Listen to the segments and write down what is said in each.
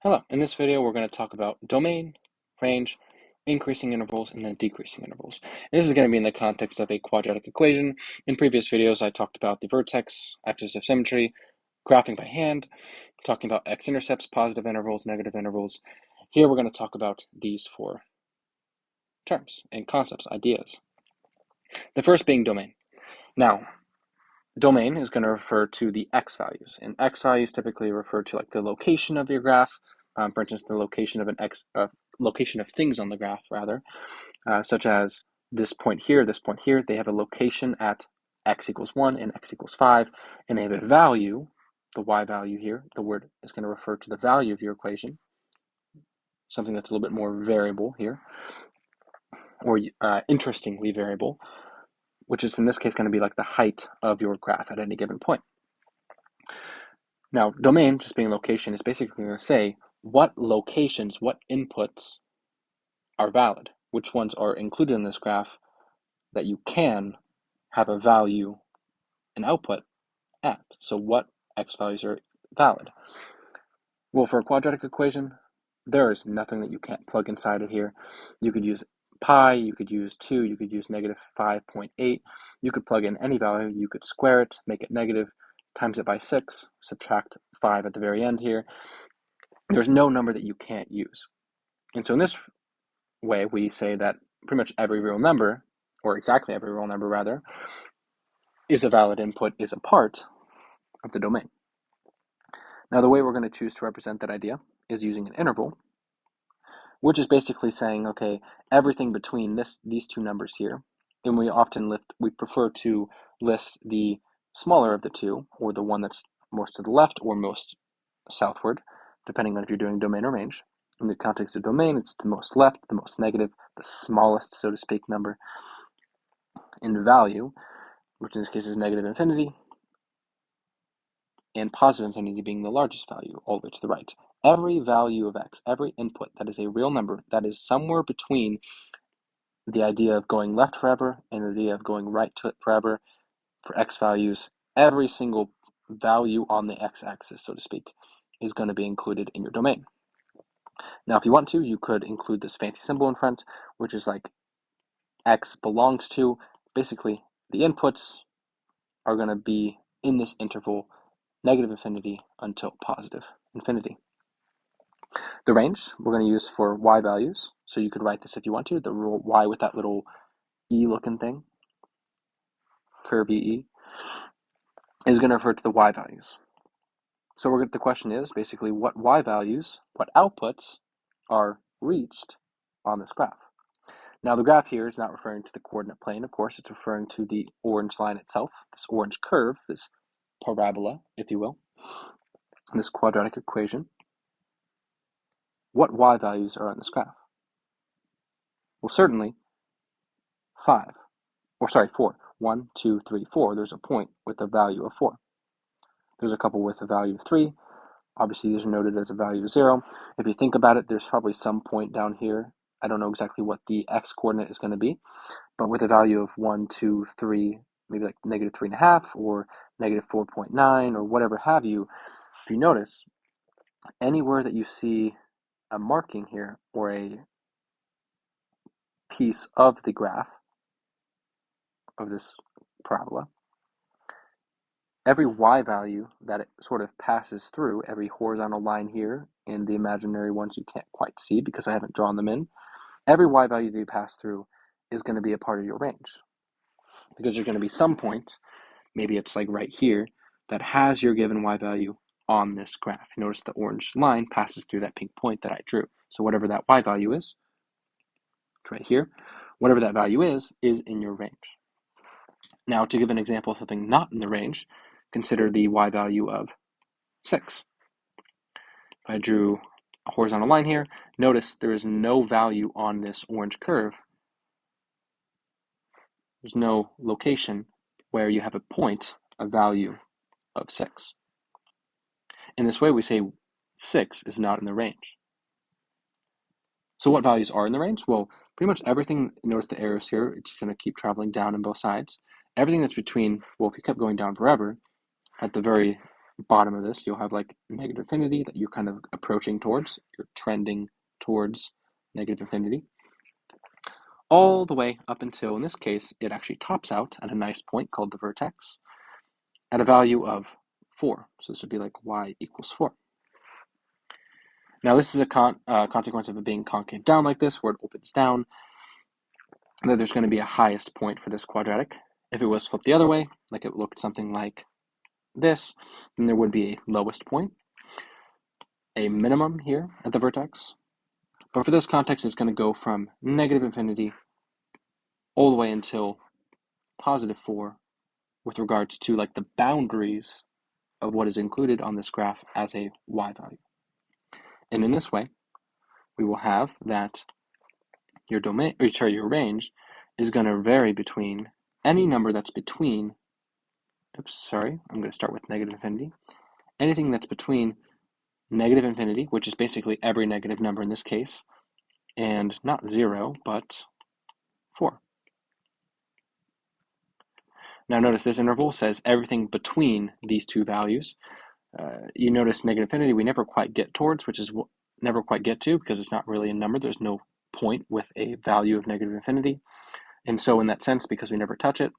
Hello, in this video we're going to talk about domain, range, increasing intervals, and then decreasing intervals. And this is going to be in the context of a quadratic equation. In previous videos I talked about the vertex, axis of symmetry, graphing by hand, talking about x-intercepts, positive intervals, negative intervals. Here we're going to talk about these four terms and concepts, ideas. The first being domain. Now, domain is going to refer to the x values, and x values typically refer to like the location of your graph. For instance, the location of location of things on the graph, rather, such as this point here, they have a location at x equals 1 and x equals 5, and they have a value, the y value here. The word is going to refer to the value of your equation, something that's a little bit more variable here, or interestingly variable, which is in this case going to be like the height of your graph at any given point. Now, domain, just being location, is basically going to say what locations, what inputs are valid, which ones are included in this graph that you can have a value, an output at. So what x values are valid? Well, for a quadratic equation, there is nothing that you can't plug inside of here. You could use pi, you could use 2, you could use negative 5.8. You could plug in any value, you could square it, make it negative, times it by 6, subtract 5 at the very end here. There's no number that you can't use. And so in this way, we say that pretty much every real number, or exactly every real number rather, is a valid input, is a part of the domain. Now, the way we're going to choose to represent that idea is using an interval, which is basically saying, okay, everything between these two numbers here, and we prefer to list the smaller of the two, or the one that's most to the left or most southward, depending on if you're doing domain or range. In the context of domain, it's the most left, the most negative, the smallest, so to speak, number. In value, which in this case is negative infinity, and positive infinity being the largest value, all the way to the right. Every value of x, every input that is a real number, that is somewhere between the idea of going left forever and the idea of going right to it forever for x values, every single value on the x-axis, so to speak, is going to be included in your domain. Now, if you want to, you could include this fancy symbol in front, which is like x belongs to. Basically, the inputs are going to be in this interval, negative infinity until positive infinity. The range we're going to use for y values, so you could write this if you want to, the y with that little e looking thing, curve e, is going to refer to the y values. So the question is basically what y values, what outputs are reached on this graph. Now, the graph here is not referring to the coordinate plane, of course. It's referring to the orange line itself, this orange curve, this parabola, if you will, this quadratic equation. What y values are on this graph? Well, certainly 4. 1, 2, 3, 4. There's a point with a value of 4. There's a couple with a value of 3. Obviously, these are noted as a value of 0. If you think about it, there's probably some point down here. I don't know exactly what the x-coordinate is going to be, but with a value of 1, 2, 3, maybe like negative 3.5 or negative 4.9 or whatever have you, if you notice, anywhere that you see a marking here or a piece of the graph of this parabola, every y value that it sort of passes through, every horizontal line here and the imaginary ones you can't quite see because I haven't drawn them in, every y value that you pass through is going to be a part of your range, because there's going to be some point, maybe it's like right here, that has your given y value on this graph. Notice the orange line passes through that pink point that I drew. So whatever that y value is, it's right here, whatever that value is in your range. Now, to give an example of something not in the range, consider the y value of 6. If I drew a horizontal line here, notice there is no value on this orange curve. There's no location where you have a point, a value of 6. In this way, we say 6 is not in the range. So what values are in the range? Well, pretty much everything, notice the arrows here, it's going to keep traveling down on both sides. Everything that's between, well, if you kept going down forever, at the very bottom of this, you'll have like negative infinity that you're kind of approaching towards. You're trending towards negative infinity. All the way up until, in this case, it actually tops out at a nice point called the vertex at a value of 4. So this would be like y equals 4. Now this is a consequence of it being concave down like this, where it opens down, that there's going to be a highest point for this quadratic. If it was flipped the other way, like it looked something like this, then there would be a lowest point, a minimum here at the vertex. But for this context, it's going to go from negative infinity all the way until positive 4 with regards to like the boundaries of what is included on this graph as a y value. And in this way, we will have that your range is going to vary between any number that's between, I'm going to start with negative infinity. Anything that's between negative infinity, which is basically every negative number in this case, and not 0, but 4. Now notice this interval says everything between these two values. You notice negative infinity we never quite get towards, which is never quite get to because it's not really a number. There's no point with a value of negative infinity. And so in that sense, because we never touch it,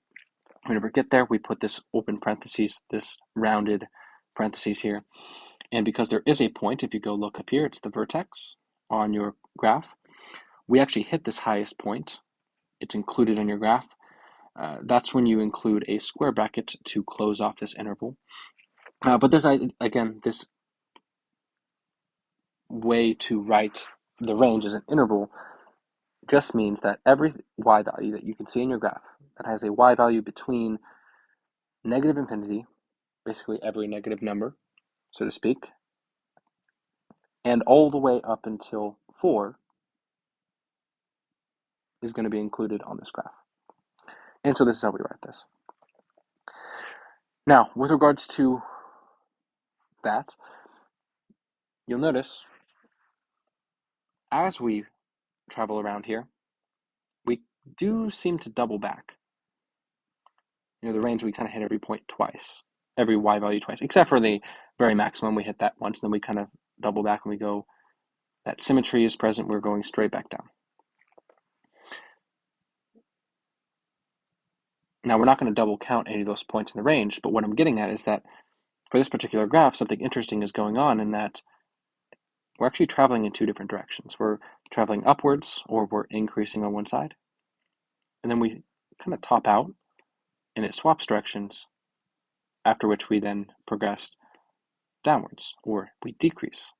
we never get there, we put this open parentheses, this rounded parentheses here. And because there is a point, if you go look up here, it's the vertex on your graph. We actually hit this highest point. It's included in your graph. That's when you include a square bracket to close off this interval. But this, again, this way to write the range as an interval just means that every y value that you can see in your graph that has a y value between negative infinity, basically every negative number, so to speak, and all the way up until 4 is going to be included on this graph. And so this is how we write this. Now, with regards to that, you'll notice as we travel around here, we do seem to double back. The range we kind of hit every point twice, every y value twice, except for the very maximum. We hit that once, and then we kind of double back and we go, that symmetry is present, we're going straight back down. Now, we're not going to double count any of those points in the range, but what I'm getting at is that for this particular graph, something interesting is going on in that we're actually traveling in two different directions. We're traveling upwards, or we're increasing on one side, and then we kind of top out, and it swaps directions, after which we then progressed downwards, or we decrease.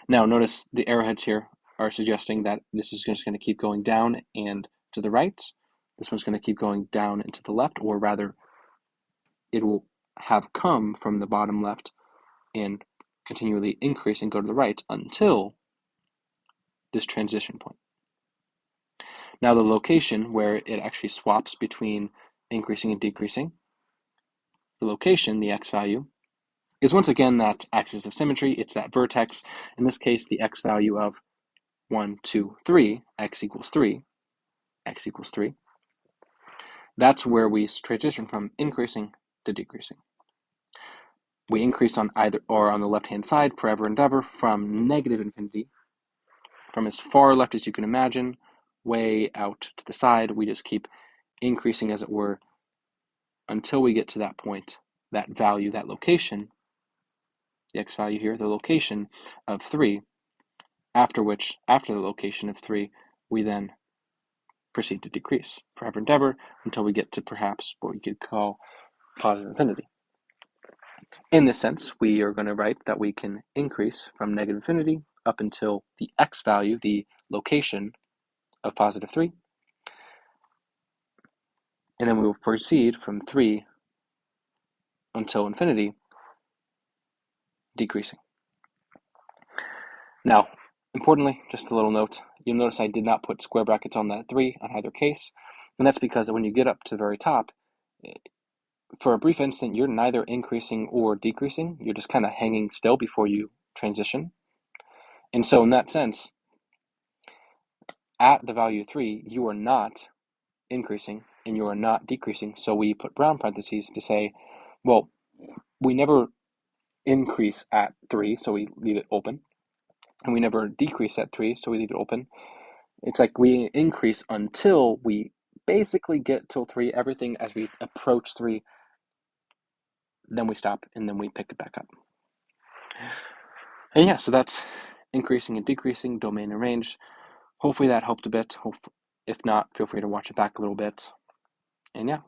Now, notice the arrowheads here are suggesting that this is just going to keep going down and to the right. This one's going to keep going down and to the left, or rather, it will have come from the bottom left and continually increase and go to the right until this transition point. Now, the location where it actually swaps between increasing and decreasing, the location, the x value, is once again that axis of symmetry. It's that vertex. In this case, the x value of 1, 2, 3, x equals 3, x equals 3. That's where we transition from increasing to decreasing. We increase on either or on the left-hand side forever and ever from negative infinity, from as far left as you can imagine, way out to the side. We just keep increasing, as it were, until we get to that point, that value, that location, the x value here, the location of 3, after which, after the location of 3, we then proceed to decrease forever and ever until we get to perhaps what we could call positive infinity. In this sense, we are going to write that we can increase from negative infinity up until the x value, the location of positive 3, and then we will proceed from 3 until infinity, decreasing. Now, importantly, just a little note, you'll notice I did not put square brackets on that 3 on either case, and that's because when you get up to the very top, for a brief instant, you're neither increasing or decreasing. You're just kind of hanging still before you transition. And so in that sense, at the value 3, you are not increasing and you are not decreasing. So we put brown parentheses to say, well, we never increase at 3, so we leave it open. And we never decrease at 3, so we leave it open. It's like we increase until we basically get till 3, everything as we approach 3, then we stop, and then we pick it back up. And yeah, so that's increasing and decreasing, domain and range. Hopefully that helped a bit. If not, feel free to watch it back a little bit. And yeah.